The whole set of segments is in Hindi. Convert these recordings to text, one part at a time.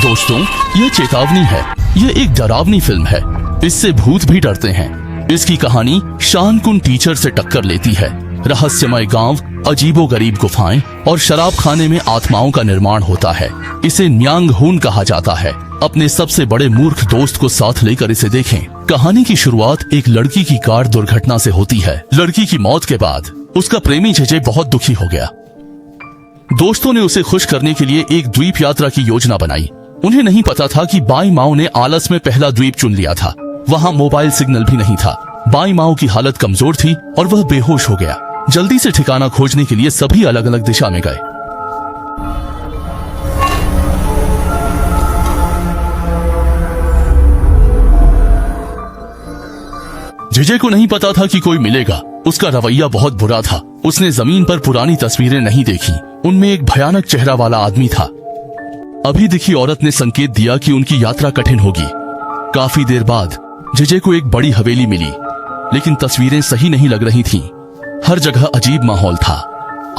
दोस्तों, यह चेतावनी है। यह एक डरावनी फिल्म है। इससे भूत भी डरते हैं। इसकी कहानी शानकुन टीचर से टक्कर लेती है। रहस्यमय गांव, अजीबोगरीब गुफाएं और शराब खाने में आत्माओं का निर्माण होता है। इसे न्यांग हुन कहा जाता है। अपने सबसे बड़े मूर्ख दोस्त को साथ लेकर इसे देखें। कहानी की शुरुआत एक लड़की की कार दुर्घटना से होती है। लड़की की मौत के बाद उसका प्रेमी जेजे बहुत दुखी हो गया। दोस्तों ने उसे खुश करने के लिए एक द्वीप यात्रा की योजना बनाई। उन्हें नहीं पता था कि बाई माओ ने आलस में पहला द्वीप चुन लिया था। वहाँ मोबाइल सिग्नल भी नहीं था। बाई माओ की हालत कमजोर थी और वह बेहोश हो गया। जल्दी से ठिकाना खोजने के लिए सभी अलग अलग दिशा में गए। जेजे को नहीं पता था कि कोई मिलेगा। उसका रवैया बहुत बुरा था। उसने जमीन पर पुरानी तस्वीरें नहीं देखी। उनमें एक भयानक चेहरा वाला आदमी था। अभी दिखी औरत ने संकेत दिया कि उनकी यात्रा कठिन होगी। काफी देर बाद जेजे को एक बड़ी हवेली मिली, लेकिन तस्वीरें सही नहीं लग रही थीं। हर जगह अजीब माहौल था।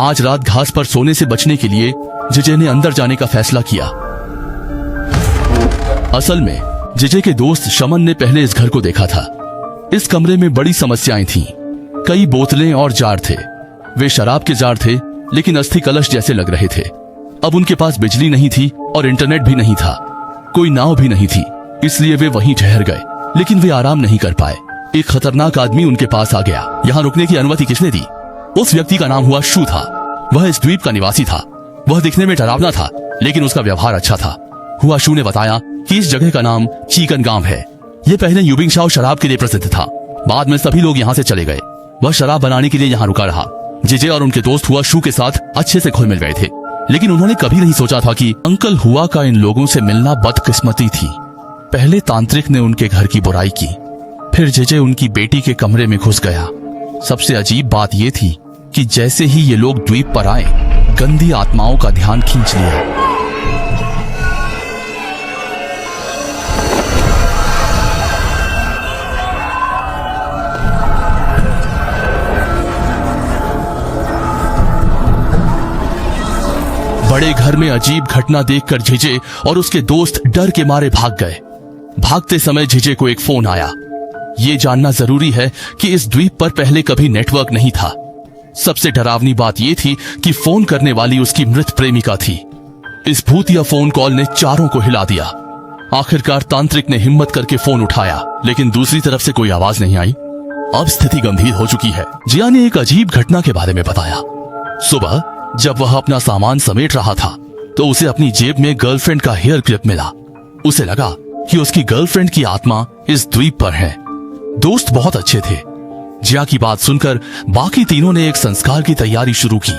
आज रात घास पर सोने से बचने के लिए जेजे ने अंदर जाने का फैसला किया। असल में जेजे के दोस्त शमन ने पहले इस घर को देखा था। इस कमरे में बड़ी समस्याएं थीं। कई बोतलें और जार थे। वे शराब के जार थे, लेकिन अस्थि कलश जैसे लग रहे थे। अब उनके पास बिजली नहीं थी और इंटरनेट भी नहीं था। कोई नाव भी नहीं थी, इसलिए वे वहीं ठहर गए। लेकिन वे आराम नहीं कर पाए। एक खतरनाक आदमी उनके पास आ गया। यहाँ रुकने की अनुमति किसने दी? उस व्यक्ति का नाम हुआ शू था। वह इस द्वीप का निवासी था। वह दिखने में डरावना था, लेकिन उसका व्यवहार अच्छा था। हुआ शू ने बताया कि इस जगह का नाम चीकन गांव है। ये पहले यूबिंगशाओ शराब के लिए प्रसिद्ध था। बाद में सभी लोग यहाँ से चले गए। वह शराब बनाने के लिए यहाँ रुका रहा। जेजे और उनके दोस्त हुआ शू के साथ अच्छे से घुल मिल गए थे, लेकिन उन्होंने कभी नहीं सोचा था कि अंकल हुआ का इन लोगों से मिलना बदकिस्मती थी। पहले तांत्रिक ने उनके घर की बुराई की, फिर जेजे उनकी बेटी के कमरे में घुस गया। सबसे अजीब बात यह थी कि जैसे ही ये लोग द्वीप पर आए, गंदी आत्माओं का ध्यान खींच लिया। बड़े घर में अजीब घटना देखकर जेजे और उसके दोस्त डर के मारे भाग गए। भागते समय जेजे को एक फोन आया। ये जानना जरूरी है कि इस द्वीप पर पहले कभी नेटवर्क नहीं था। सबसे डरावनी बात यह थी कि फोन करने वाली उसकी मृत प्रेमिका थी। इस भूतिया फोन कॉल ने चारों को हिला दिया। आखिरकार तांत्रिक ने हिम्मत करके फोन उठाया, लेकिन दूसरी तरफ से कोई आवाज नहीं आई। अब स्थिति गंभीर हो चुकी है। जिया ने एक अजीब घटना के बारे में बताया। सुबह जब वह अपना सामान समेट रहा था, तो उसे अपनी जेब में गर्लफ्रेंड का हेयर क्लिप मिला। उसे लगा कि उसकी गर्लफ्रेंड की आत्मा इस द्वीप पर है। दोस्त बहुत अच्छे थे। जिया की बात सुनकर बाकी तीनों ने एक संस्कार की तैयारी शुरू की।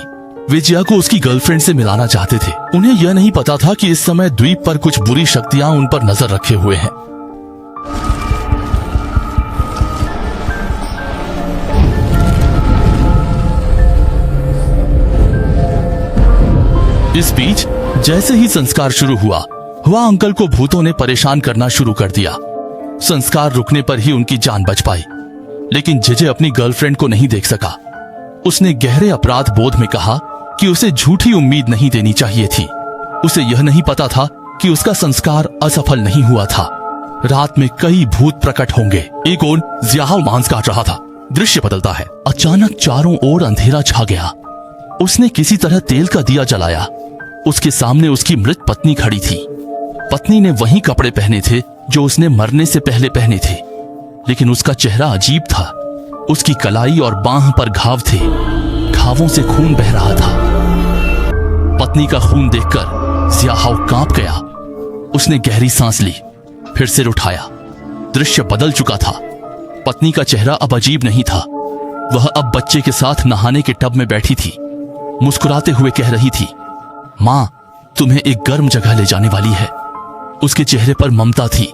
वे जिया को उसकी गर्लफ्रेंड से मिलाना चाहते थे। उन्हें यह नहीं पता था कि इस समय द्वीप पर कुछ बुरी शक्तियां उन पर नजर रखे हुए हैं। इस बीच जैसे ही संस्कार शुरू हुआ अंकल को भूतों ने परेशान करना शुरू कर दिया। संस्कार रुकने पर ही उनकी जान बच पाई, लेकिन जेजे अपनी गर्लफ्रेंड को नहीं देख सका। उसने गहरे अपराध बोध में कहा कि उसे झूठी उम्मीद नहीं देनी चाहिए थी। उसे यह नहीं पता था कि उसका संस्कार असफल नहीं हुआ था। रात में कई भूत प्रकट होंगे। एक ओर जियाहाओ मांस काट रहा था। दृश्य बदलता है। अचानक चारों ओर अंधेरा छा गया। उसने किसी तरह तेल का दिया जलाया। उसके सामने उसकी मृत पत्नी खड़ी थी। पत्नी ने वही कपड़े पहने थे जो उसने मरने से पहले पहने थे, लेकिन उसका चेहरा अजीब था। उसकी कलाई और बांह पर घाव थे। घावों से खून बह रहा था। पत्नी का खून देखकर जियाहाओ कांप गया। उसने गहरी सांस ली, फिर सिर उठाया। दृश्य बदल चुका था। पत्नी का चेहरा अब अजीब नहीं था। वह अब बच्चे के साथ नहाने के टब में बैठी थी। मुस्कुराते हुए कह रही थी, मां, तुम्हें एक गर्म जगह ले जाने वाली है। उसके चेहरे पर ममता थी,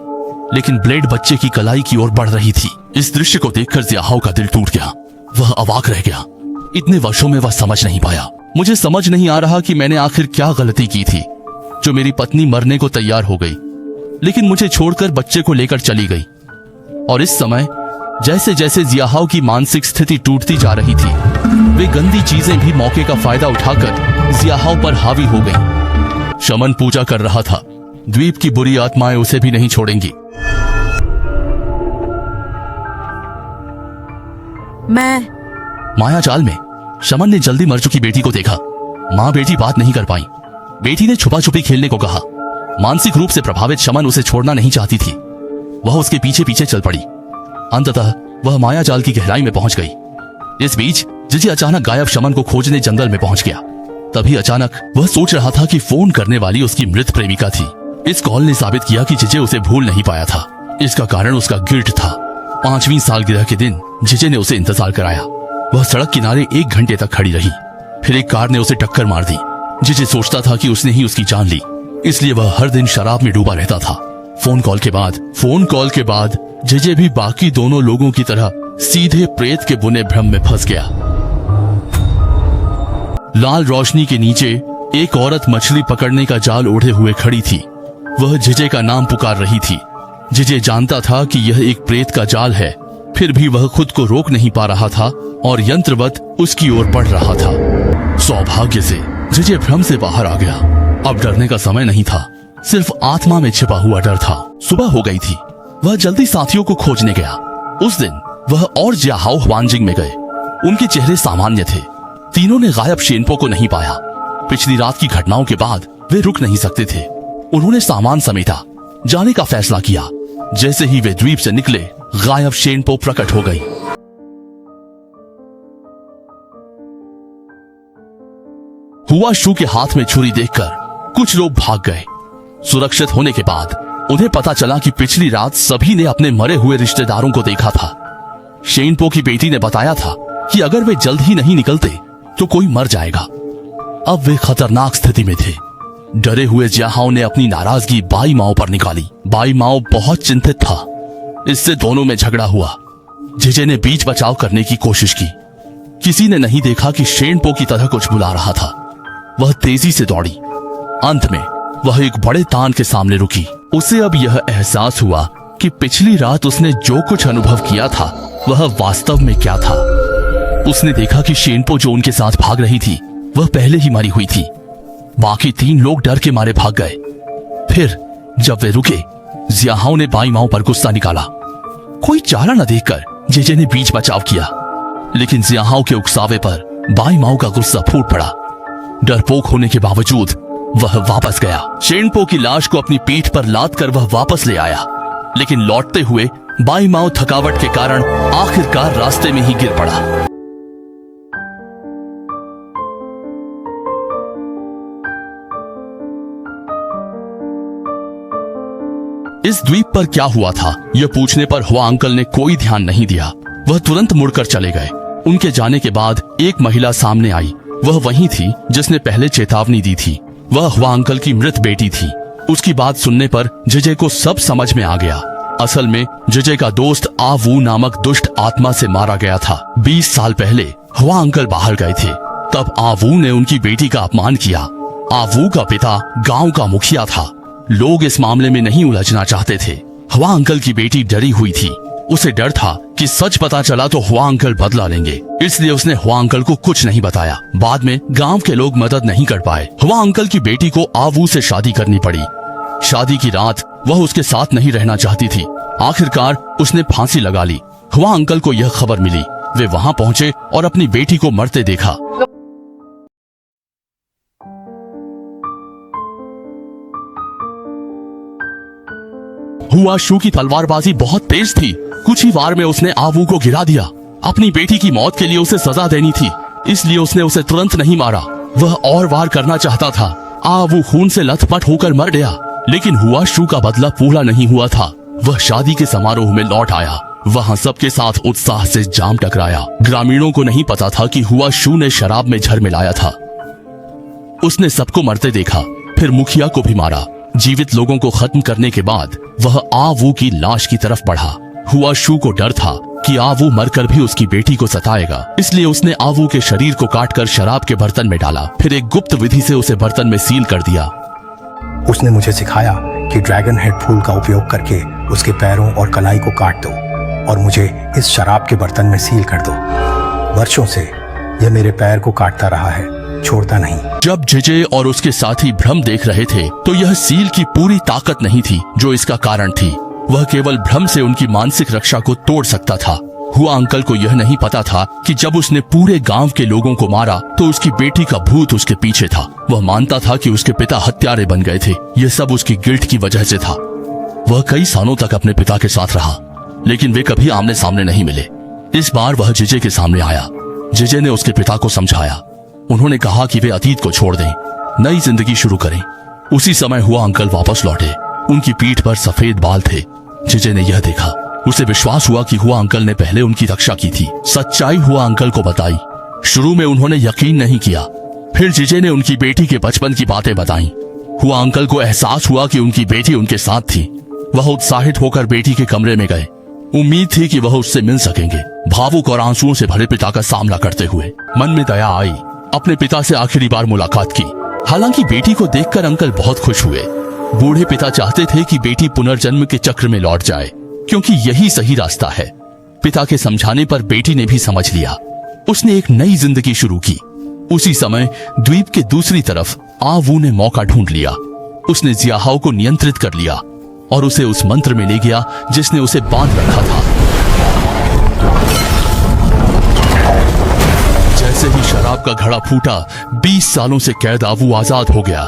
लेकिन ब्लेड बच्चे की कलाई की ओर बढ़ रही थी। इस दृश्य को देखकर जियाहाओ का दिल टूट गया। वह अवाक रह गया। इतने वर्षों में वह समझ नहीं पाया। मुझे समझ नहीं आ रहा कि मैंने आखिर क्या गलती की थी, जो मेरी पत्नी मरने को तैयार हो गई, लेकिन मुझे छोड़कर बच्चे को लेकर चली गई। और इस समय जैसे जैसे जियाहाओ की मानसिक स्थिति टूटती जा रही थी, वे गंदी चीजें भी मौके का फायदा उठाकर जियाहाओ पर हावी हो गईं। शमन पूजा कर रहा था। द्वीप की बुरी आत्माएं उसे भी नहीं छोड़ेंगी। मायाजाल में शमन ने जल्दी मर चुकी बेटी को देखा। माँ बेटी बात नहीं कर पाई। बेटी ने छुपा छुपी खेलने को कहा। मानसिक रूप से प्रभावित शमन उसे छोड़ना नहीं चाहती थी। वह उसके पीछे पीछे चल पड़ी। अंततः वह मायाजाल की गहराई में पहुंच गई। इस बीच जिजे अचानक गायब शमन को खोजने जंगल में पहुंच गया। तभी अचानक वह सोच रहा था कि फोन करने वाली उसकी मृत प्रेमिका थी। इस कॉल ने साबित किया कि जिजे उसे भूल नहीं पाया था। इसका कारण उसका गिल्ट था। 5वीं सालगिरह के दिन जिजे ने उसे इंतजार कराया। वह सड़क किनारे 1 घंटे तक खड़ी रही। फिर एक कार ने उसे टक्कर मार दी। जिजे सोचता था कि उसने ही उसकी जान ली, इसलिए वह हर दिन शराब में डूबा रहता था। फोन कॉल के बाद जिजे भी बाकी दोनों लोगों की तरह सीधे प्रेत के बुने भ्रम में फंस गया। लाल रोशनी के नीचे एक औरत मछली पकड़ने का जाल ओढ़े हुए खड़ी थी। वह जिजे का नाम पुकार रही थी। जिजे जानता था कि यह एक प्रेत का जाल है, फिर भी वह खुद को रोक नहीं पा रहा था और यंत्रवत उसकी ओर बढ़ रहा था। सौभाग्य से जिजे भ्रम से बाहर आ गया। अब डरने का समय नहीं था, सिर्फ आत्मा में छिपा हुआ डर था। सुबह हो गई थी। वह जल्दी साथियों को खोजने गया। उस दिन वह और जियाहाओ ह्वानजिंग में गए। उनके चेहरे सामान्य थे। तीनों ने गायब शेनपो को नहीं पाया। पिछली रात की घटनाओं के बाद वे रुक नहीं सकते थे। उन्होंने सामान समेटा, जाने का फैसला किया। जैसे ही वे द्वीप से निकले, गायब शेनपो प्रकट हो गई। हुआ शू के हाथ में छुरी देखकर कुछ लोग भाग गए। सुरक्षित होने के बाद उन्हें पता चला कि पिछली रात सभी ने अपने मरे हुए रिश्तेदारों को देखा था। शेनपो की बेटी ने बताया था कि अगर वे जल्द ही नहीं निकलते तो कोई मर जाएगा। अब वे खतरनाक स्थिति में थे। डरे हुए जियाहाओ ने अपनी नाराजगी बाई माओ पर निकाली। बाई माओ बहुत चिंतित था। इससे दोनों में झगड़ा हुआ। जिजे ने बीच बचाव करने की कोशिश की। किसी ने नहीं देखा कि शेनपो की तरह कुछ बुला रहा था। वह तेजी से दौड़ी। अंत में वह एक बड़े तान के सामने रुकी। उसे अब यह एहसास हुआ कि पिछली रात उसने जो कुछ अनुभव किया था वह वास्तव में क्या था। उसने देखा कि शेनपो जो उनके साथ भाग रही थी वह पहले ही मरी हुई थी। बाकी 3 लोग डर के मारे भाग गए। फिर जब वे रुके, जियाहाओ ने बाई माओ पर गुस्सा निकाला। कोई चारा न देखकर जेजे ने बीच बचाव किया, लेकिन जियाहाओ के उकसावे पर बाई माओ का गुस्सा फूट पड़ा। डरपोक होने के बावजूद वह वापस गया। शेनपो की लाश को अपनी पीठ पर लाद कर वह वापस ले आया, लेकिन लौटते हुए बाई माओ थकावट के कारण आखिरकार रास्ते में ही गिर पड़ा। इस द्वीप पर क्या हुआ था यह पूछने पर हुआ अंकल ने कोई ध्यान नहीं दिया। वह तुरंत मुड़कर चले गए। उनके जाने के बाद एक महिला सामने आई। वह वही थी जिसने पहले चेतावनी दी थी। वह हुआ अंकल की मृत बेटी थी। उसकी बात सुनने पर जिजे को सब समझ में आ गया। असल में जिजे का दोस्त आवू नामक दुष्ट आत्मा से मारा गया था। 20 साल पहले हुआ अंकल बाहर गए थे। तब आवू ने उनकी बेटी का अपमान किया। आवू का पिता गांव का मुखिया था। लोग इस मामले में नहीं उलझना चाहते थे। हुआ अंकल की बेटी डरी हुई थी। उसे डर था कि सच पता चला तो हुआ अंकल बदला लेंगे, इसलिए उसने हुआ अंकल को कुछ नहीं बताया। बाद में गांव के लोग मदद नहीं कर पाए। हुआ अंकल की बेटी को आवू से शादी करनी पड़ी। शादी की रात वह उसके साथ नहीं रहना चाहती थी। आखिरकार उसने फांसी लगा ली। हुआ अंकल को यह खबर मिली। वे वहां पहुंचे और अपनी बेटी को मरते देखा। हुआ शू की तलवारबाजी बहुत तेज थी। कुछ ही वार में उसने आवू को गिरा दिया। अपनी बेटी की मौत के लिए उसे सजा देनी थी, इसलिए उसने उसे तुरंत नहीं मारा। वह और वार करना चाहता था। आवू खून से लथपथ होकर मर गया, लेकिन हुआ शू का बदला पूरा नहीं हुआ था। वह शादी के समारोह में लौट आया। वहां सबके साथ उत्साह से जाम टकराया। ग्रामीणों को नहीं पता था कि हुआ शू ने शराब में जहर मिलाया था। उसने सबको मरते देखा, फिर मुखिया को भी मारा। जीवित लोगों को खत्म करने के बाद वह आवू की लाश की तरफ बढ़ा। हुआ शू को डर था कि आवू मरकर भी उसकी बेटी को सताएगा, इसलिए उसने आवू के शरीर को काटकर शराब के बर्तन में डाला। फिर एक गुप्त विधि से उसे बर्तन में सील कर दिया। उसने मुझे सिखाया कि ड्रैगन हेड फूल का उपयोग करके उसके पैरों और कलाई को काट दो और मुझे इस शराब के बर्तन में सील कर दो। वर्षों से यह मेरे पैर को काटता रहा है। छोड़ता नहीं। जब जेजे और उसके साथी भ्रम देख रहे थे तो यह सील की पूरी ताकत नहीं थी जो इसका कारण थी। वह केवल भ्रम से उनकी मानसिक रक्षा को तोड़ सकता था। हुआ अंकल को यह नहीं पता था कि जब उसने पूरे गांव के लोगों को मारा तो उसकी बेटी का भूत उसके पीछे था। वह मानता था कि उसके पिता हत्यारे बन गए थे। यह सब उसकी गिल्ट की वजह से था। वह कई सालों तक अपने पिता के साथ रहा, लेकिन वे कभी आमने सामने नहीं मिले। इस बार वह जेजे के सामने आया। जेजे ने उसके पिता को समझाया। उन्होंने कहा कि वे अतीत को छोड़ दें, नई जिंदगी शुरू करें। उसी समय हुआ अंकल वापस लौटे। उनकी पीठ पर सफेद बाल थे। जेजे ने यह देखा। उसे विश्वास हुआ कि हुआ अंकल ने पहले उनकी रक्षा की थी। सच्चाई हुआ अंकल को बताई। शुरू में उन्होंने यकीन नहीं किया। फिर जेजे ने उनकी बेटी के बचपन की बातें बताई। हुआ अंकल को एहसास हुआ कि उनकी बेटी उनके साथ थी। वह उत्साहित होकर बेटी के कमरे में गए। उम्मीद थी कि वह उससे मिल सकेंगे। भावुक और आंसुओं से भरे पिता का सामना करते हुए मन में दया आई। अपने पिता से आखिरी बार मुलाकात की। हालांकि बेटी को देखकर अंकल बहुत खुश हुए। बूढ़े पिता चाहते थे कि बेटी पुनर्जन्म के चक्र में लौट जाए, क्योंकि यही सही रास्ता है। पिता के समझाने पर बेटी ने भी समझ लिया। उसने एक नई जिंदगी शुरू की। उसी समय द्वीप के दूसरी तरफ आवू ने मौका ढूंढ लिया। उसने जियाहाओ को नियंत्रित कर लिया और उसे उस मंत्र में ले गया जिसने उसे बांध रखा था। जैसे ही शराब का घड़ा फूटा, 20 सालों से कैद आवू आजाद हो गया।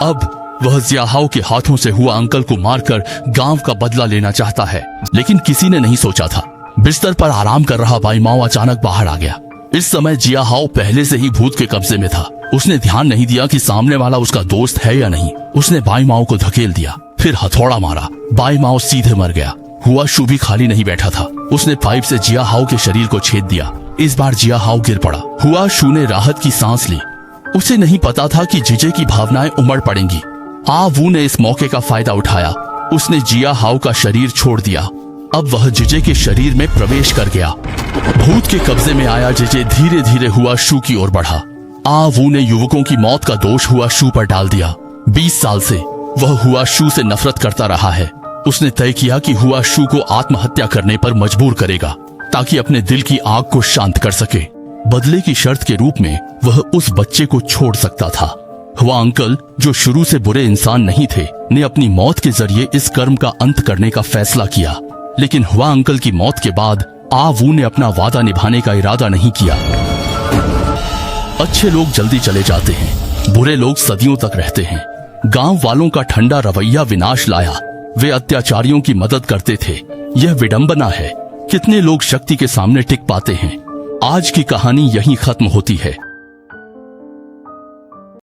अब वह जियाहाओ के हाथों से हुआ अंकल को मारकर गांव का बदला लेना चाहता है। लेकिन किसी ने नहीं सोचा था। बिस्तर पर आराम कर रहा बाईमाओ अचानक बाहर आ गया। इस समय जियाहाओ पहले से ही भूत के कब्जे में था। उसने ध्यान नहीं दिया कि सामने वाला उसका दोस्त है या नहीं। उसने बाईमाओ को धकेल दिया, फिर हथौड़ा मारा। बाईमाओ सीधे मर गया। हुआ शू भी खाली नहीं बैठा था। उसने पाइप से जियाहाओ के शरीर को छेद दिया। इस बार जियाहाओ गिर पड़ा। हुआ शू ने राहत की सांस ली। उसे नहीं पता था कि जीजे की भावनाएं उमड़ पड़ेंगी। आवू ने इस मौके का फायदा उठाया। उसने जियाहाओ का शरीर छोड़ दिया। अब वह जीजे के शरीर में प्रवेश कर गया। भूत के कब्जे में आया जीजे धीरे धीरे हुआ शू की ओर बढ़ा। आवू ने युवकों की मौत का दोष हुआ शू पर डाल दिया। 20 साल से वह हुआ शू से नफरत करता रहा है। उसने तय किया कि हुआ शू को आत्महत्या करने पर मजबूर करेगा ताकि अपने दिल की आग को शांत कर सके। बदले की शर्त के रूप में वह उस बच्चे को छोड़ सकता था। हुआ अंकल, जो शुरू से बुरे इंसान नहीं थे, ने अपनी मौत के जरिए इस कर्म का अंत करने का फैसला किया। लेकिन हुआ अंकल की मौत के बाद आवू ने अपना वादा निभाने का इरादा नहीं किया। अच्छे लोग जल्दी चले जाते हैं, बुरे लोग सदियों तक रहते हैं। गांव वालों का ठंडा रवैया विनाश लाया। वे अत्याचारियों की मदद करते थे। यह विडंबना है। कितने लोग शक्ति के सामने टिक पाते हैं। आज की कहानी यहीं खत्म होती है।